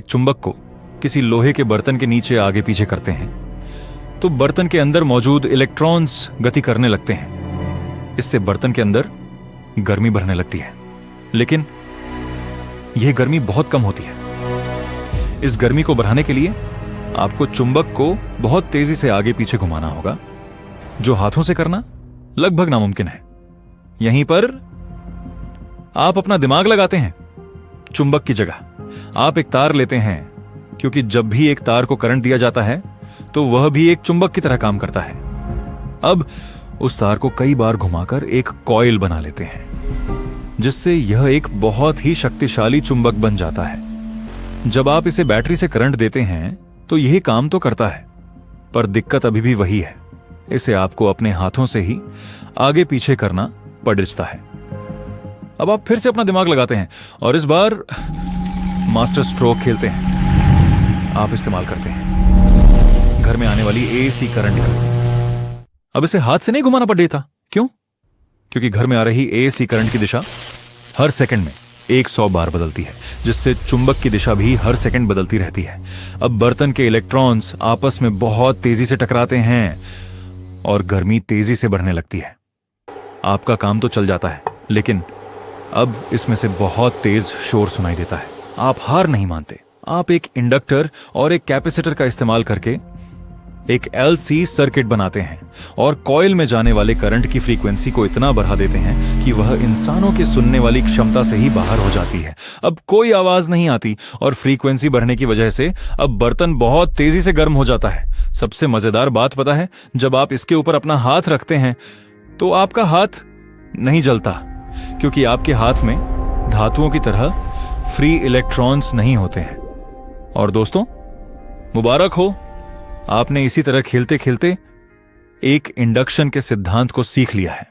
चुंबक को किसी लोहे के बर्तन के नीचे आगे पीछे करते हैं तो बर्तन के अंदर मौजूद इलेक्ट्रॉन्स गति करने लगते हैं। इससे बर्तन के अंदर गर्मी बढ़ने लगती है, लेकिन यह गर्मी बहुत कम होती है। इस गर्मी को बढ़ाने के लिए आपको चुंबक को बहुत तेजी से आगे पीछे घुमाना होगा, जो हाथों से करना लगभग नामुमकिन है। यहीं पर आप अपना दिमाग लगाते हैं। चुंबक की जगह आप एक तार लेते हैं, क्योंकि जब भी एक तार को करंट दिया जाता है तो वह भी एक चुंबक की तरह काम करता है। अब उस तार को कई बार घुमाकर एक कॉइल बना लेते हैं, जिससे यह एक बहुत ही शक्तिशाली चुंबक बन जाता है। जब आप इसे बैटरी से करंट देते हैं तो यह काम तो करता है, पर दिक्कत अभी भी वही है, इसे आपको अपने हाथों से ही आगे पीछे करना पड़ता है। अब आप फिर से अपना दिमाग लगाते हैं और इस बार मास्टर स्ट्रोक खेलते हैं। आप इस्तेमाल करते हैं घर में आने वाली एसी करंट का। अब इसे हाथ से नहीं घुमाना पड़ रहा था। क्यों? क्योंकि घर में आ रही एसी करंट की दिशा हर सेकंड में 100 बार बदलती है, जिससे चुंबक की दिशा भी हर सेकंड बदलती रहती है। अब बर्तन के इलेक्ट्रॉन्स आपस में बहुत तेजी से टकराते हैं और गर्मी तेजी से बढ़ने लगती है। आपका काम तो चल जाता है, लेकिन अब इसमें से बहुत तेज शोर सुनाई देता है। आप हार नहीं मानते। आप एक इंडक्टर और एक कैपेसिटर का इस्तेमाल करके एक एलसी सर्किट बनाते हैं और कॉइल में जाने वाले करंट की फ्रीक्वेंसी को इतना बढ़ा देते हैं कि वह इंसानों के सुनने वाली क्षमता से ही बाहर हो जाती है। अब कोई आवाज नहीं आती और फ्रीक्वेंसी बढ़ने की वजह से अब बर्तन बहुत तेजी से गर्म हो जाता है। सबसे मजेदार बात पता है, जब आप इसके ऊपर अपना हाथ रखते हैं तो आपका हाथ नहीं जलता, क्योंकि आपके हाथ में धातुओं की तरह फ्री इलेक्ट्रॉन्स नहीं होते हैं। और दोस्तों, मुबारक हो, आपने इसी तरह खेलते खेलते एक इंडक्शन के सिद्धांत को सीख लिया है।